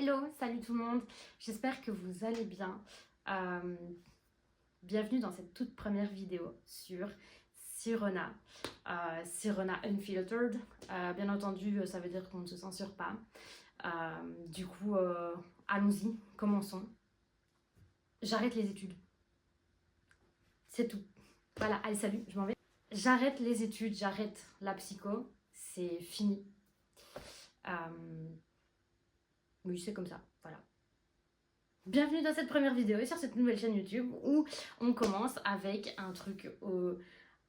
Hello, salut tout le monde, j'espère que vous allez bien. Bienvenue dans cette toute première vidéo sur Sirona. Sirona Unfiltered. Bien entendu, ça veut dire qu'on ne se censure pas. Du coup, allons-y, commençons. J'arrête les études. C'est tout. Voilà, allez salut, je m'en vais. J'arrête les études, j'arrête la psycho, c'est fini. Oui, c'est comme ça, voilà. Bienvenue dans cette première vidéo et sur cette nouvelle chaîne YouTube où on commence avec un truc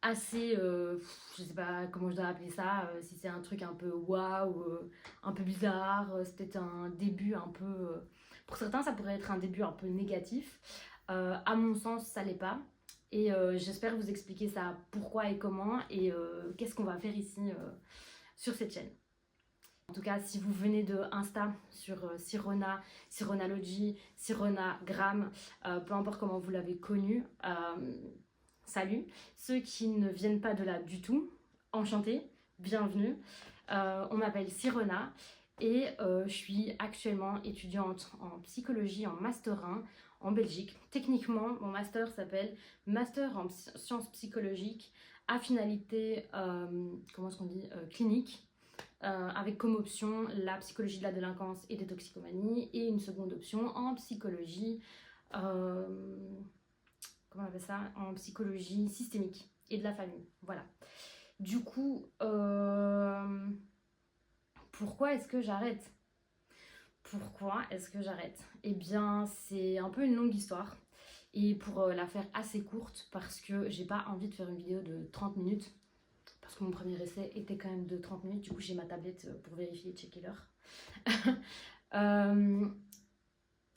assez, je sais pas comment je dois appeler ça, si c'est un truc un peu waouh, un peu bizarre, c'est peut-être un début un peu... pour certains, ça pourrait être un début un peu négatif. À mon sens, ça l'est pas. Et j'espère vous expliquer ça pourquoi et comment et qu'est-ce qu'on va faire ici sur cette chaîne. En tout cas, si vous venez de Insta sur Sirona, Sironalogy, Sironagram, peu importe comment vous l'avez connu, salut. Ceux qui ne viennent pas de là du tout, enchantée, bienvenue. On m'appelle Sirona et je suis actuellement étudiante en psychologie en Master 1 en Belgique. Techniquement, mon master s'appelle Master en sciences psychologiques à finalité, comment est-ce qu'on dit, clinique. Avec comme option la psychologie de la délinquance et des toxicomanies et une seconde option en psychologie, comment on appelle ça, en psychologie systémique et de la famille. Voilà. Du coup, pourquoi est-ce que j'arrête? Pourquoi est-ce que j'arrête? Eh bien, c'est un peu une longue histoire. Et pour la faire assez courte, parce que j'ai pas envie de faire une vidéo de 30 minutes, parce que mon premier essai était quand même de 30 minutes, du coup j'ai ma tablette pour vérifier et checker l'heure.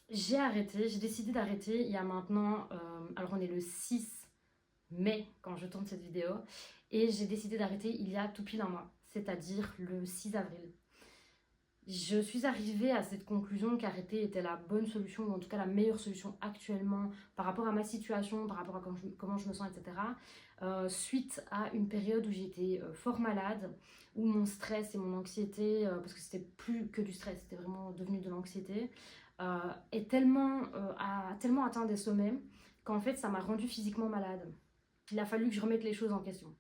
J'ai décidé d'arrêter il y a maintenant, alors on est le 6 mai quand je tourne cette vidéo, et j'ai décidé d'arrêter il y a tout pile un mois, c'est-à-dire le 6 avril. Je suis arrivée à cette conclusion qu'arrêter était la bonne solution, ou en tout cas la meilleure solution actuellement par rapport à ma situation, par rapport à comment je me sens, etc. Suite à une période où j'étais fort malade, où mon stress et mon anxiété, parce que c'était plus que du stress, c'était vraiment devenu de l'anxiété, a tellement atteint des sommets qu'en fait ça m'a rendue physiquement malade. Il a fallu que je remette les choses en question.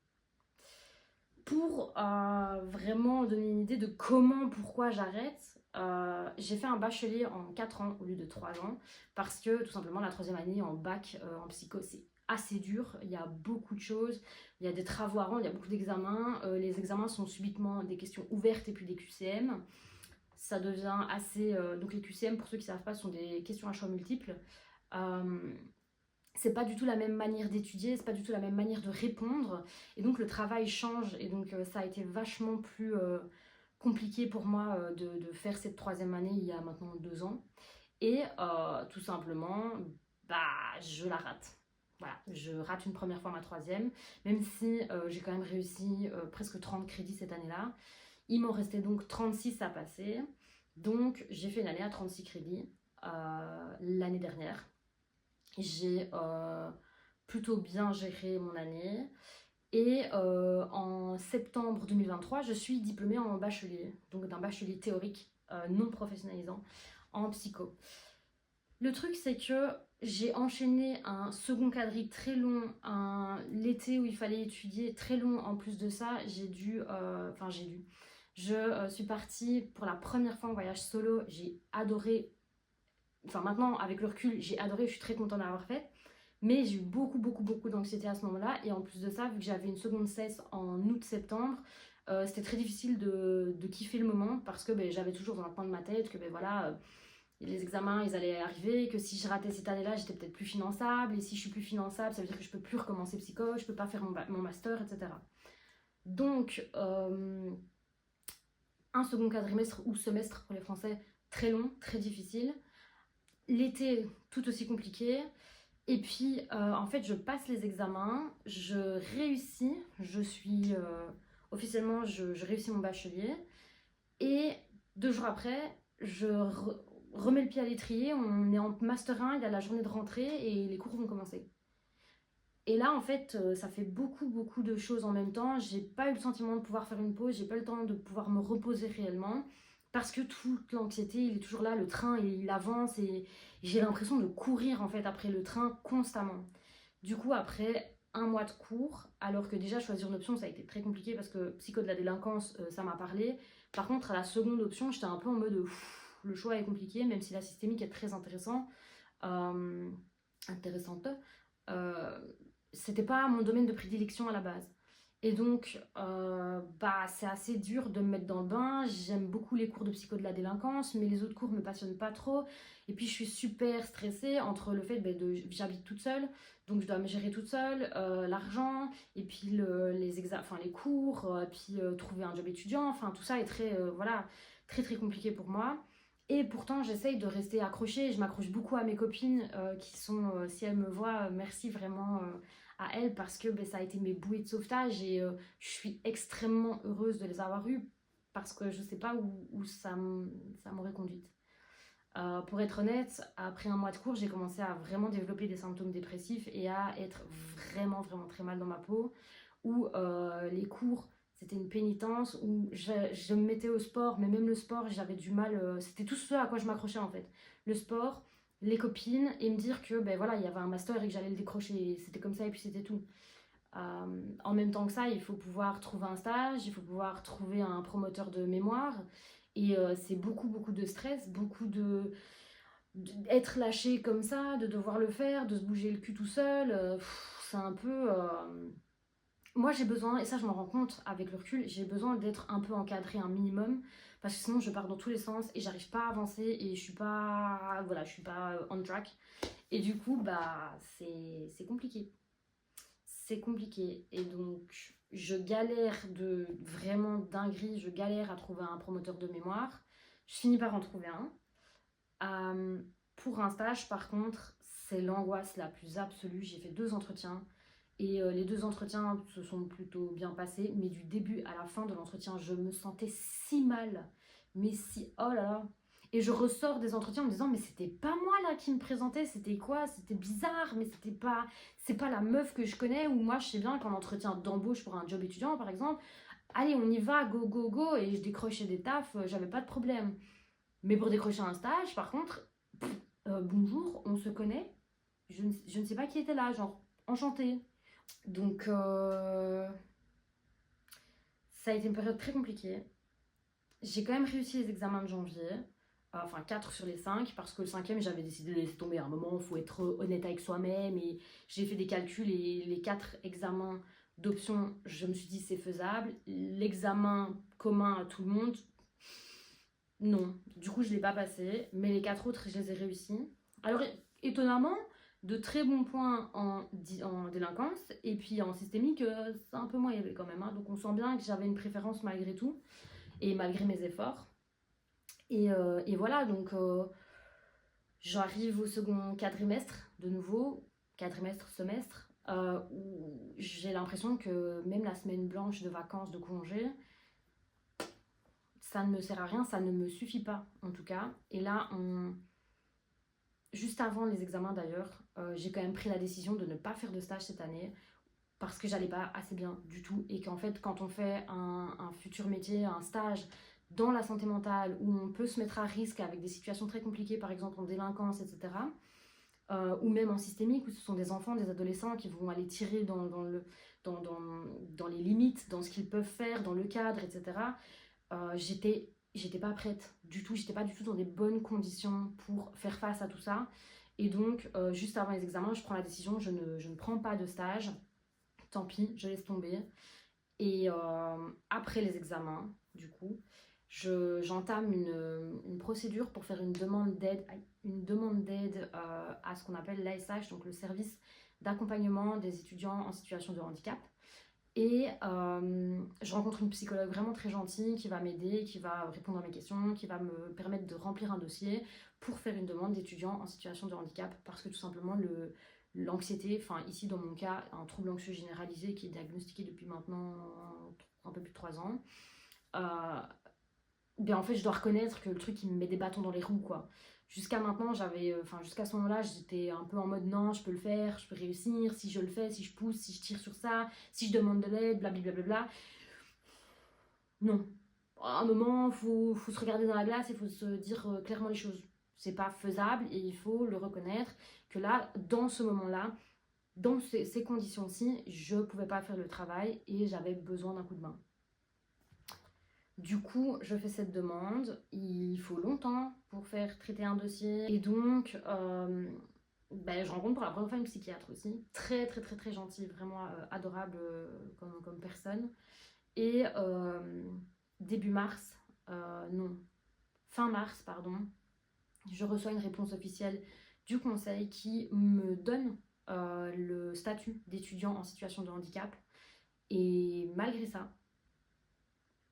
Pour vraiment donner une idée de pourquoi j'arrête, j'ai fait un bachelier en 4 ans au lieu de 3 ans parce que tout simplement la troisième année en bac en psycho c'est assez dur, il y a beaucoup de choses, il y a des travaux à rendre, il y a beaucoup d'examens, les examens sont subitement des questions ouvertes et puis des QCM, ça devient assez... donc les QCM pour ceux qui ne savent pas sont des questions à choix multiples, c'est pas du tout la même manière d'étudier, c'est pas du tout la même manière de répondre et donc le travail change et donc ça a été vachement plus compliqué pour moi de faire cette troisième année il y a maintenant 2 ans et tout simplement je la rate. Voilà, je rate une première fois ma troisième, même si j'ai quand même réussi presque 30 crédits cette année-là. Il m'en restait donc 36 à passer, donc j'ai fait une année à 36 crédits l'année dernière. J'ai plutôt bien géré mon année et en septembre 2023, je suis diplômée en bachelier, donc d'un bachelier théorique non professionnalisant en psycho. Le truc, c'est que j'ai enchaîné un second quadri très long, l'été où il fallait étudier très long. En plus de ça, je suis partie pour la première fois en voyage solo. J'ai adoré. Enfin, maintenant, avec le recul, j'ai adoré, je suis très contente d'avoir fait. Mais j'ai eu beaucoup d'anxiété à ce moment-là. Et en plus de ça, vu que j'avais une seconde cesse en août-septembre, c'était très difficile de kiffer le moment parce que j'avais toujours dans un coin de ma tête que les examens, ils allaient arriver, que si je ratais cette année-là, j'étais peut-être plus finançable. Et si je suis plus finançable, ça veut dire que je peux plus recommencer psycho, je peux pas faire mon master, etc. Donc, un second quadrimestre ou semestre pour les Français, très long, très difficile. L'été, tout aussi compliqué. Et puis, en fait, je passe les examens, je réussis, officiellement, je réussis mon bachelier. Et 2 jours après, je remets le pied à l'étrier, on est en Master 1, il y a la journée de rentrée et les cours vont commencer. Et là, en fait, ça fait beaucoup de choses en même temps. J'ai pas eu le sentiment de pouvoir faire une pause, j'ai pas eu le temps de pouvoir me reposer réellement. parce que toute l'anxiété, il est toujours là, le train, il avance et j'ai l'impression de courir en fait après le train constamment. Du coup, après un mois de cours, alors que déjà choisir une option, ça a été très compliqué parce que psycho de la délinquance, ça m'a parlé. Par contre, à la seconde option, j'étais un peu en mode le choix est compliqué, même si la systémique est très euh, intéressante. Euh, C'était pas mon domaine de prédilection à la base. Et donc, bah, c'est assez dur de me mettre dans le bain. J'aime beaucoup les cours de psycho de la délinquance, mais les autres cours me passionnent pas trop. Et puis, je suis super stressée entre le fait j'habite toute seule, donc je dois me gérer toute seule, l'argent, et puis les cours, puis trouver un job étudiant. Enfin, tout ça est voilà, très très compliqué pour moi. Et pourtant, j'essaye de rester accrochée. Je m'accroche beaucoup à mes copines qui sont, si elles me voient, merci vraiment à elles parce que ça a été mes bouées de sauvetage et je suis extrêmement heureuse de les avoir eues parce que je sais pas où ça m'aurait conduite. Pour être honnête, après un mois de cours, j'ai commencé à vraiment développer des symptômes dépressifs et à être vraiment, vraiment très mal dans ma peau. Où les cours, c'était une pénitence, où je me mettais au sport, mais même le sport, j'avais du mal. C'était tout ce à quoi je m'accrochais en fait. Le sport, les copines, et me dire que ben voilà, il y avait un master et que j'allais le décrocher. C'était comme ça et puis c'était tout. En même temps que ça, il faut pouvoir trouver un stage, il faut pouvoir trouver un promoteur de mémoire. Et c'est beaucoup, beaucoup de stress, beaucoup d'être lâché comme ça, de devoir le faire, de se bouger le cul tout seul. C'est un peu. Moi, j'ai besoin, et ça, je m'en rends compte avec le recul, j'ai besoin d'être un peu encadrée un minimum. Parce que sinon, je pars dans tous les sens et j'arrive pas à avancer et je suis pas. Voilà, je suis pas on track. Et du coup, bah, c'est compliqué. C'est compliqué. Et donc, je galère de vraiment dinguerie, je galère à trouver un promoteur de mémoire. Je finis par en trouver un. Pour un stage, par contre, c'est l'angoisse la plus absolue. J'ai fait 2 entretiens et les 2 entretiens se sont plutôt bien passés. Mais du début à la fin de l'entretien, je me sentais si mal. Mais si, oh là là. Et je ressors des entretiens en me disant, mais c'était pas moi là qui me présentais, c'était quoi? C'était bizarre, mais c'est pas la meuf que je connais. Ou moi, je sais bien qu'en entretien d'embauche pour un job étudiant, par exemple, allez, on y va, go, go, go. Et je décrochais des tafs, j'avais pas de problème. Mais pour décrocher un stage, par contre, bonjour, on se connaît. Je ne sais pas qui était là, genre, enchanté. Donc, ça a été une période très compliquée. J'ai quand même réussi les examens de janvier. Enfin, 4 sur les 5, parce que le cinquième, j'avais décidé de laisser tomber à un moment. Il faut être honnête avec soi-même. Et j'ai fait des calculs et les 4 examens d'option, je me suis dit c'est faisable. L'examen commun à tout le monde, non, du coup je ne l'ai pas passé, mais les 4 autres je les ai réussis. Alors étonnamment, de très bons points en délinquance, et puis en systémique, c'est un peu moins élevé quand même, hein. Donc on sent bien que j'avais une préférence malgré tout, et malgré mes efforts. Et voilà, donc j'arrive au second quadrimestre, de nouveau, quadrimestre, semestre, où j'ai l'impression que même la semaine blanche de vacances, de congé, ça ne me sert à rien, ça ne me suffit pas en tout cas. Et là, juste avant les examens d'ailleurs, j'ai quand même pris la décision de ne pas faire de stage cette année parce que j'allais pas assez bien du tout et qu'en fait quand on fait un futur métier, un stage dans la santé mentale où on peut se mettre à risque avec des situations très compliquées, par exemple en délinquance, etc., ou même en systémique où ce sont des enfants, des adolescents qui vont aller tirer dans les limites, dans ce qu'ils peuvent faire, dans le cadre, etc., j'étais pas prête du tout, j'étais pas du tout dans des bonnes conditions pour faire face à tout ça. Et donc, juste avant les examens, je prends la décision, je ne prends pas de stage, tant pis, je laisse tomber. Et après les examens, du coup, j'entame une procédure pour faire une demande d'aide à ce qu'on appelle l'ASH, donc le service d'accompagnement des étudiants en situation de handicap. Et je rencontre une psychologue vraiment très gentille qui va m'aider, qui va répondre à mes questions, qui va me permettre de remplir un dossier pour faire une demande d'étudiant en situation de handicap. Parce que tout simplement, l'anxiété, enfin ici dans mon cas, un trouble anxieux généralisé qui est diagnostiqué depuis maintenant un peu plus de 3 ans, ben en fait je dois reconnaître que le truc il me met des bâtons dans les roues quoi. Jusqu'à maintenant jusqu'à ce moment-là j'étais un peu en mode non je peux le faire, je peux réussir, si je le fais, si je pousse, si je tire sur ça, si je demande de l'aide, blablabla. Non, à un moment, faut se regarder dans la glace et il faut se dire clairement les choses. C'est pas faisable et il faut le reconnaître que là, dans ce moment-là, dans ces conditions-ci, je pouvais pas faire le travail et j'avais besoin d'un coup de main. Du coup, je fais cette demande. Il faut longtemps pour faire traiter un dossier. Et donc, je rencontre pour la première fois une psychiatre aussi. Très, très, très, très gentille, vraiment adorable comme personne. Et début mars, non, fin mars, pardon, je reçois une réponse officielle du conseil qui me donne le statut d'étudiant en situation de handicap. Et malgré ça,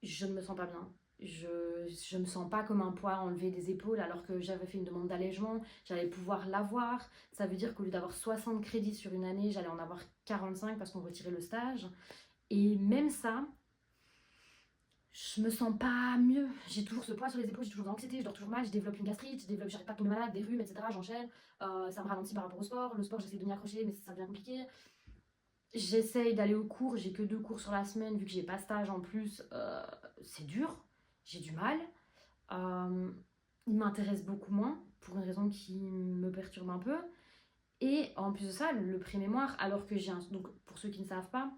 je ne me sens pas bien. Je me sens pas comme un poids enlevé des épaules alors que j'avais fait une demande d'allègement, j'allais pouvoir l'avoir. Ça veut dire qu'au lieu d'avoir 60 crédits sur une année, j'allais en avoir 45 parce qu'on retirait le stage. Et même ça, je me sens pas mieux. J'ai toujours ce poids sur les épaules, j'ai toujours de l'anxiété, je dors toujours mal, je développe une gastrite, j'arrête pas de tomber malade, des rhumes, etc. J'enchaîne. Ça me ralentit par rapport au sport. Le sport, j'essaie de m'y accrocher, mais ça devient compliqué. J'essaye d'aller au cours, j'ai que 2 cours sur la semaine, vu que j'ai pas stage en plus, c'est dur, j'ai du mal. Euh, il m'intéresse beaucoup moins, pour une raison qui me perturbe un peu. Et en plus de ça, le pré-mémoire, alors que j'ai un... Donc, pour ceux qui ne savent pas,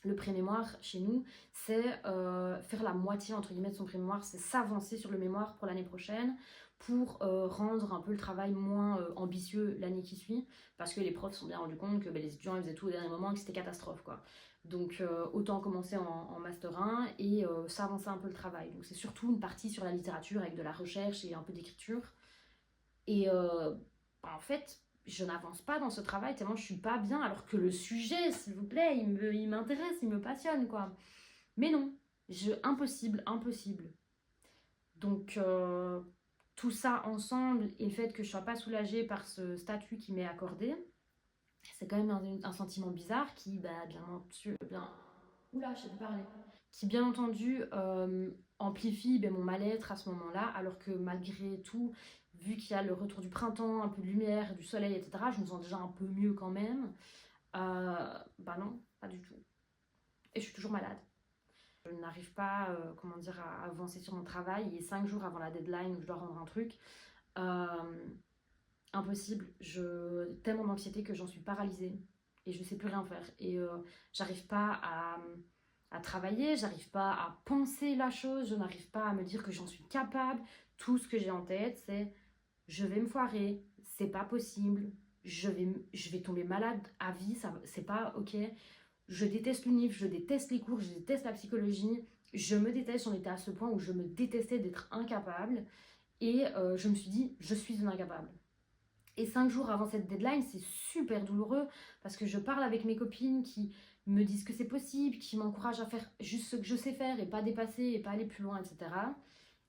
le pré-mémoire, chez nous, c'est faire la moitié, entre guillemets, de son pré-mémoire, c'est s'avancer sur le mémoire pour l'année prochaine, pour rendre un peu le travail moins ambitieux l'année qui suit, parce que les profs se sont bien rendus compte que les étudiants ils faisaient tout au dernier moment et que c'était catastrophe, quoi. Donc autant commencer en Master 1 et s'avancer un peu le travail. Donc c'est surtout une partie sur la littérature avec de la recherche et un peu d'écriture. Et en fait, je n'avance pas dans ce travail tellement je suis pas bien, alors que le sujet, s'il vous plaît, il m'intéresse, il me passionne, quoi. Mais non, impossible, impossible. Donc, tout ça ensemble et le fait que je sois pas soulagée par ce statut qui m'est accordé, c'est quand même un sentiment bizarre qui, oula, je sais plus parler. Qui, bien entendu, amplifie mon mal-être à ce moment-là, alors que malgré tout, vu qu'il y a le retour du printemps, un peu de lumière, du soleil, etc., je me sens déjà un peu mieux quand même. Non, pas du tout. Et je suis toujours malade. Je n'arrive pas, à avancer sur mon travail. Il est 5 jours avant la deadline où je dois rendre un truc. Impossible. Tellement d'anxiété que j'en suis paralysée. Et je ne sais plus rien faire. Et j'arrive pas à travailler, j'arrive pas à penser la chose, je n'arrive pas à me dire que j'en suis capable. Tout ce que j'ai en tête, c'est je vais me foirer, c'est pas possible, je vais tomber malade à vie, ça, c'est pas ok. Je déteste l'unif, je déteste les cours, je déteste la psychologie, je me déteste, j'en étais à ce point où je me détestais d'être incapable. Et je me suis dit, je suis une incapable. Et 5 jours avant cette deadline, c'est super douloureux parce que je parle avec mes copines qui me disent que c'est possible, qui m'encouragent à faire juste ce que je sais faire et pas dépasser et pas aller plus loin, etc.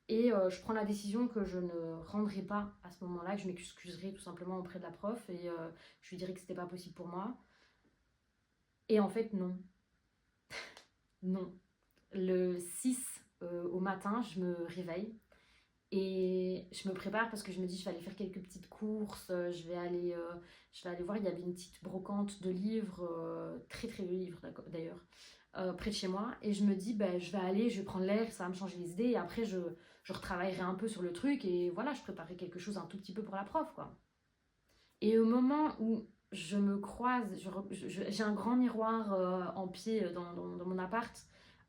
Et je prends la décision que je ne rendrai pas à ce moment-là, que je m'excuserai tout simplement auprès de la prof et je lui dirai que c'était pas possible pour moi. Et en fait, non. Non. Le 6 au matin, je me réveille. Et je me prépare parce que je me dis je vais aller faire quelques petites courses, je vais aller voir, il y avait une petite brocante de livres, très très de livres d'ailleurs, près de chez moi. Et je me dis je vais aller, je vais prendre l'air, ça va me changer les idées. Et après je retravaillerai un peu sur le truc et voilà, je préparerai quelque chose un tout petit peu pour la prof, quoi. Et au moment où je me croise, j'ai un grand miroir en pied dans mon appart.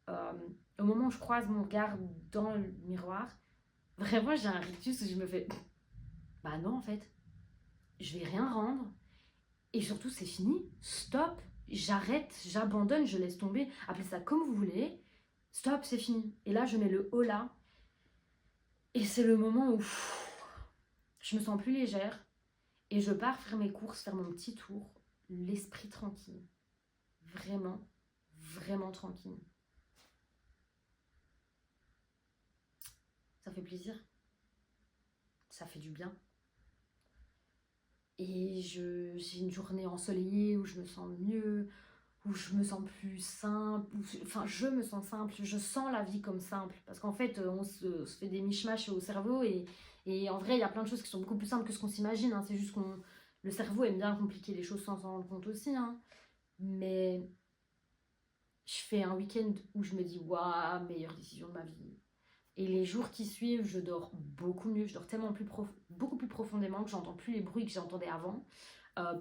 euh, Au moment où je croise mon regard dans le miroir, vraiment, j'ai un rictus où je me fais bah non, en fait, je vais rien rendre. Et surtout, c'est fini. Stop. J'arrête, j'abandonne, je laisse tomber. Appelez ça comme vous voulez. Stop, c'est fini. Et là, je mets le haut là. Et c'est le moment où je me sens plus légère. Et je pars faire mes courses, faire mon petit tour. L'esprit tranquille. Vraiment, vraiment tranquille. Ça fait plaisir. Ça fait du bien. Et j'ai une journée ensoleillée où je me sens mieux, où je me sens plus simple, enfin je me sens simple, je sens la vie comme simple. Parce qu'en fait, on se fait des mishmash au cerveau et en vrai, il y a plein de choses qui sont beaucoup plus simples que ce qu'on s'imagine, hein. C'est juste qu'on le cerveau aime bien compliquer les choses sans s'en rendre compte aussi, hein. Mais je fais un week-end où je me dis, waouh, meilleure décision de ma vie. Et les jours qui suivent, je dors beaucoup mieux, je dors tellement beaucoup plus profondément que j'entends plus les bruits que j'entendais avant.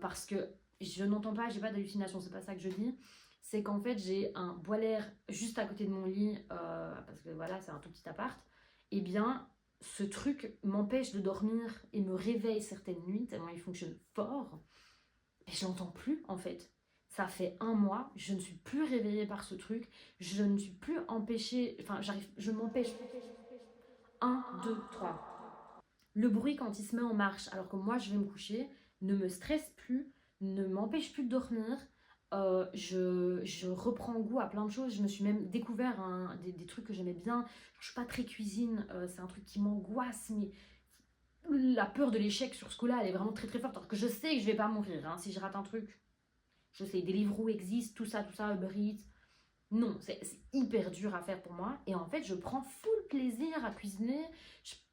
Parce que je n'entends pas, j'ai pas d'hallucination, c'est pas ça que je dis. C'est qu'en fait, j'ai un bois l'air juste à côté de mon lit, parce que voilà, c'est un tout petit appart. Et bien, ce truc m'empêche de dormir et me réveille certaines nuits, tellement il fonctionne fort. Et je l'entends plus, en fait. Ça fait un mois, je ne suis plus réveillée par ce truc, je ne suis plus empêchée, enfin, je m'empêche. Un, deux, trois. Le bruit quand il se met en marche, alors que moi je vais me coucher, ne me stresse plus, ne m'empêche plus de dormir. Je reprends goût à plein de choses. Je me suis même découvert des trucs que j'aimais bien. Je suis pas très cuisine, c'est un truc qui m'angoisse, mais la peur de l'échec sur ce coup-là, elle est vraiment très très forte. Alors que je sais que je vais pas mourir hein, si je rate un truc. Je sais, Deliveroo existe, tout ça, Uber Eats. Non, c'est hyper dur à faire pour moi. Et en fait, je prends full plaisir à cuisiner.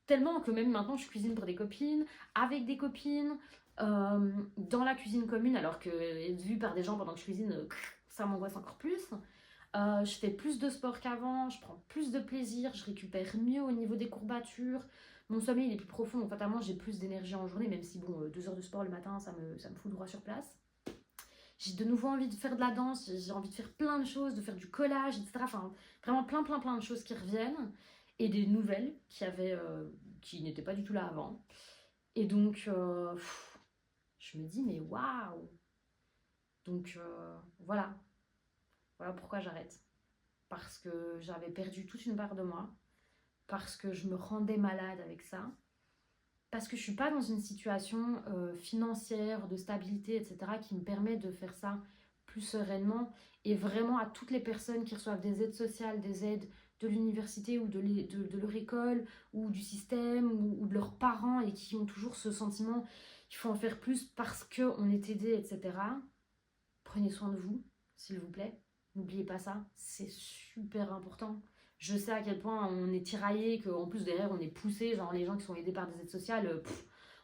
Tellement que même maintenant, je cuisine pour des copines, avec des copines, dans la cuisine commune, alors que être vue par des gens pendant que je cuisine, ça m'angoisse encore plus. Je fais plus de sport qu'avant, je prends plus de plaisir, je récupère mieux au niveau des courbatures. Mon sommeil il est plus profond, donc fatalement j'ai plus d'énergie en journée, même si bon, 2 heures de sport le matin, ça me fout droit sur place. J'ai de nouveau envie de faire de la danse, j'ai envie de faire plein de choses, de faire du collage, etc. Enfin, vraiment plein de choses qui reviennent et des nouvelles qui n'étaient pas du tout là avant. Et donc, je me dis, mais waouh! Donc, voilà. Voilà pourquoi j'arrête. Parce que j'avais perdu toute une part de moi, parce que je me rendais malade avec ça, parce que je suis pas dans une situation financière, de stabilité, etc., qui me permet de faire ça plus sereinement. Et vraiment à toutes les personnes qui reçoivent des aides sociales, des aides de l'université ou de leur école, ou du système, ou de leurs parents, et qui ont toujours ce sentiment qu'il faut en faire plus parce qu'on est aidé, etc. Prenez soin de vous, s'il vous plaît. N'oubliez pas ça, c'est super important. Je sais à quel point on est tiraillé, qu'en plus derrière on est poussé, genre les gens qui sont aidés par des aides sociales,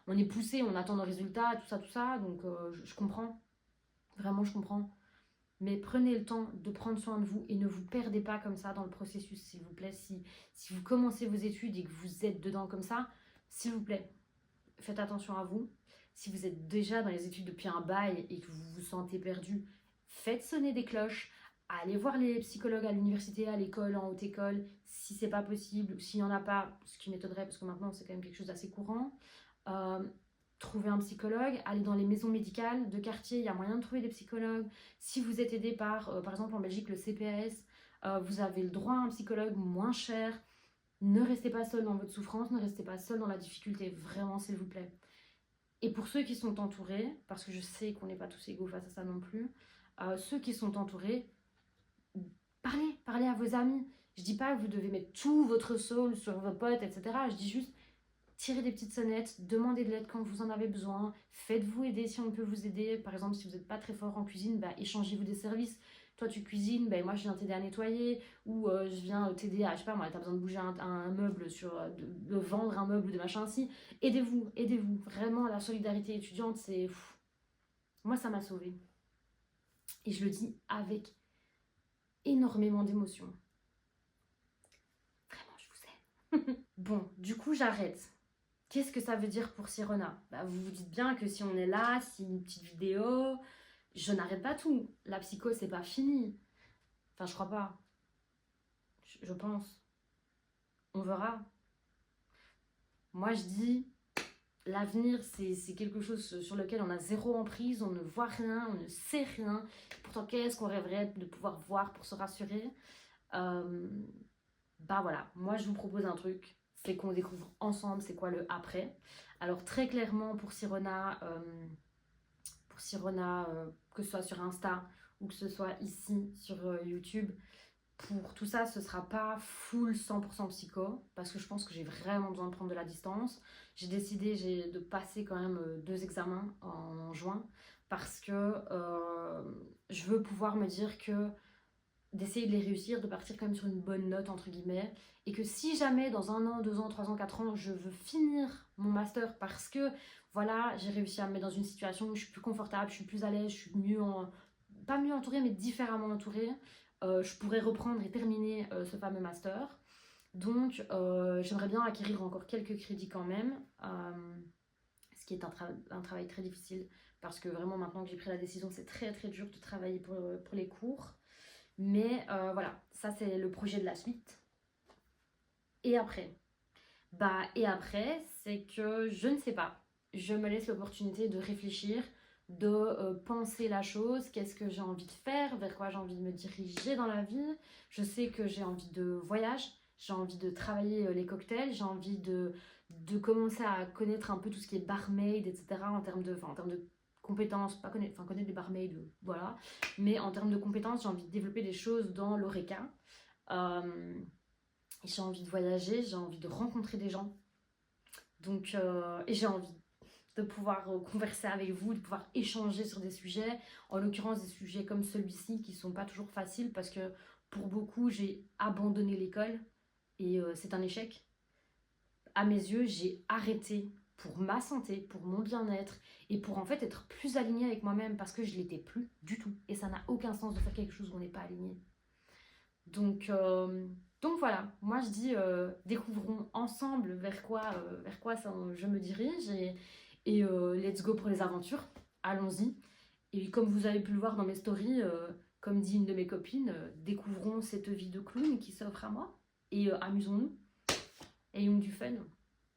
on est poussé, on attend nos résultats, tout ça, donc je comprends, vraiment je comprends. Mais prenez le temps de prendre soin de vous et ne vous perdez pas comme ça dans le processus, s'il vous plaît. Si vous commencez vos études et que vous êtes dedans comme ça, s'il vous plaît, faites attention à vous. Si vous êtes déjà dans les études depuis un bail et que vous vous sentez perdu, faites sonner des cloches. Allez voir les psychologues à l'université, à l'école, en haute école, si c'est pas possible, s'il n'y en a pas, ce qui m'étonnerait parce que maintenant c'est quand même quelque chose d'assez courant. Euh, Trouvez un psychologue, allez dans les maisons médicales de quartier, il y a moyen de trouver des psychologues. Si vous êtes aidé par exemple en Belgique, le CPAS, vous avez le droit à un psychologue moins cher. Ne restez pas seul dans votre souffrance, ne restez pas seul dans la difficulté, vraiment s'il vous plaît. Et pour ceux qui sont entourés, parce que je sais qu'on n'est pas tous égaux face à ça non plus, ceux qui sont entourés, parlez à vos amis. Je dis pas que vous devez mettre tout votre soul sur vos potes, etc. Je dis juste, tirez des petites sonnettes, demandez de l'aide quand vous en avez besoin, faites-vous aider si on peut vous aider. Par exemple, si vous n'êtes pas très fort en cuisine, bah, échangez-vous des services. Toi, tu cuisines, bah, moi, je viens t'aider à nettoyer, ou je viens t'aider à, je sais pas moi, t'as besoin de bouger un meuble, de vendre un meuble ou de machin ainsi. Aidez-vous, aidez-vous. Vraiment, la solidarité étudiante, c'est... Moi, ça m'a sauvée. Et je le dis avec énormément d'émotion. Vraiment, je vous aime. Bon, du coup, j'arrête. Qu'est-ce que ça veut dire pour Sirona? Bah, vous vous dites bien que si on est là, si une petite vidéo, je n'arrête pas tout. La psycho, c'est pas fini. Enfin, je crois pas. Je pense. On verra. Moi, je dis, l'avenir, c'est quelque chose sur lequel on a zéro emprise, on ne voit rien, on ne sait rien. Pourtant, qu'est-ce qu'on rêverait de pouvoir voir pour se rassurer? Bah voilà, moi je vous propose un truc, c'est qu'on découvre ensemble c'est quoi le après. Alors très clairement pour Sirona, que ce soit sur Insta ou que ce soit ici sur YouTube, pour tout ça ce sera pas full 100% psycho, parce que je pense que j'ai vraiment besoin de prendre de la distance. J'ai décidé de passer quand même 2 examens en juin, parce que je veux pouvoir me dire que d'essayer de les réussir, de partir quand même sur une bonne note entre guillemets, et que si jamais dans 1 an, 2 ans, 3 ans, 4 ans, je veux finir mon master parce que voilà, j'ai réussi à me mettre dans une situation où je suis plus confortable, je suis plus à l'aise, je suis pas mieux entourée mais différemment entourée, je pourrais reprendre et terminer ce fameux master. Donc, j'aimerais bien acquérir encore quelques crédits quand même, ce qui est un travail très difficile parce que vraiment maintenant que j'ai pris la décision, c'est très très dur de travailler pour les cours. Mais voilà, ça c'est le projet de la suite. Et après? Et après, c'est que je ne sais pas. Je me laisse l'opportunité de réfléchir, de penser la chose, qu'est-ce que j'ai envie de faire, vers quoi j'ai envie de me diriger dans la vie. Je sais que j'ai envie de voyage, j'ai envie de travailler les cocktails, j'ai envie de commencer à connaître un peu tout ce qui est barmaid, etc. En termes de compétences, pas connaître, enfin connaître des barmaids, voilà. Mais en termes de compétences, j'ai envie de développer des choses dans l'ORECA. Euh, j'ai envie de voyager, j'ai envie de rencontrer des gens. Donc, et j'ai envie de pouvoir converser avec vous, de pouvoir échanger sur des sujets, en l'occurrence des sujets comme celui-ci qui sont pas toujours faciles parce que pour beaucoup j'ai abandonné l'école et c'est un échec. À mes yeux, j'ai arrêté pour ma santé, pour mon bien-être et pour en fait être plus alignée avec moi-même parce que je l'étais plus du tout et ça n'a aucun sens de faire quelque chose où on n'est pas aligné. Donc, donc voilà, moi je dis découvrons ensemble vers quoi je me dirige et let's go pour les aventures, allons-y. Et comme vous avez pu le voir dans mes stories, comme dit une de mes copines, découvrons cette vie de clown qui s'offre à moi et amusons-nous, ayons du fun.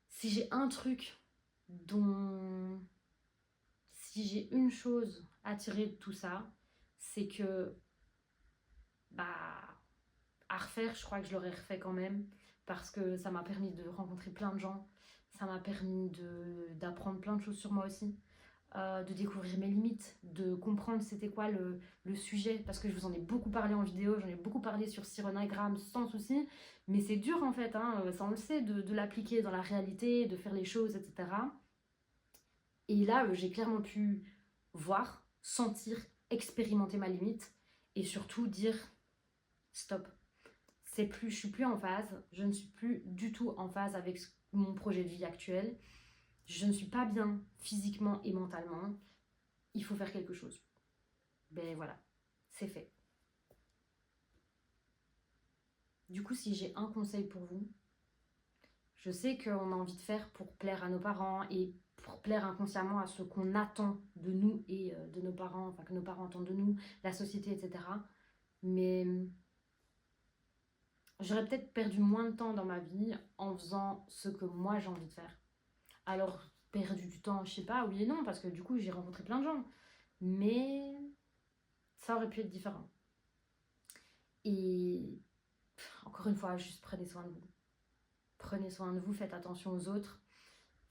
Si j'ai un truc dont... Si j'ai une chose à tirer de tout ça, c'est que bah à refaire, je crois que je l'aurais refait quand même parce que ça m'a permis de rencontrer plein de gens, ça m'a permis d'apprendre plein de choses sur moi aussi, de découvrir mes limites, de comprendre c'était quoi le sujet parce que je vous en ai beaucoup parlé en vidéo, j'en ai beaucoup parlé sur Cyrenagram sans souci, mais c'est dur en fait, hein, ça on le sait, de l'appliquer dans la réalité, de faire les choses, etc. Et là, j'ai clairement pu voir, sentir, expérimenter ma limite et surtout dire stop. Je suis plus en phase, je ne suis plus du tout en phase avec mon projet de vie actuel. Je ne suis pas bien physiquement et mentalement. Il faut faire quelque chose. Ben voilà, c'est fait. Du coup, si j'ai un conseil pour vous, je sais qu'on a envie de faire pour plaire à nos parents et pour plaire inconsciemment à ce qu'on attend de nous et de nos parents, enfin que nos parents attendent de nous, la société, etc. Mais j'aurais peut-être perdu moins de temps dans ma vie en faisant ce que moi j'ai envie de faire. Alors, perdu du temps, je sais pas, oui et non, parce que du coup, j'ai rencontré plein de gens. Mais ça aurait pu être différent. Et encore une fois, juste prenez soin de vous. Prenez soin de vous, faites attention aux autres.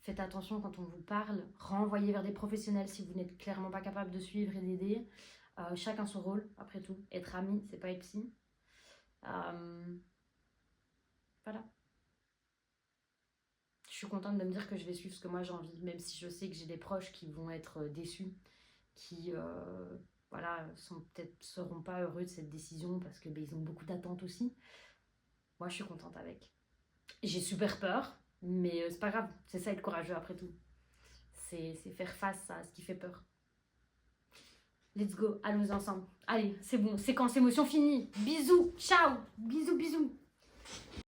Faites attention quand on vous parle. Renvoyez vers des professionnels si vous n'êtes clairement pas capable de suivre et d'aider. Chacun son rôle, après tout. Être ami, c'est pas être psy. Voilà. Je suis contente de me dire que je vais suivre ce que moi j'ai envie, même si je sais que j'ai des proches qui vont être déçus, qui voilà, peut-être seront pas heureux de cette décision parce que ils ont beaucoup d'attentes aussi. Moi, je suis contente avec. J'ai super peur, mais c'est pas grave. C'est ça être courageux après tout. C'est faire face à ce qui fait peur. Let's go, allons ensemble. Allez, c'est bon, séquence émotion finie. Bisous, ciao, bisous, bisous.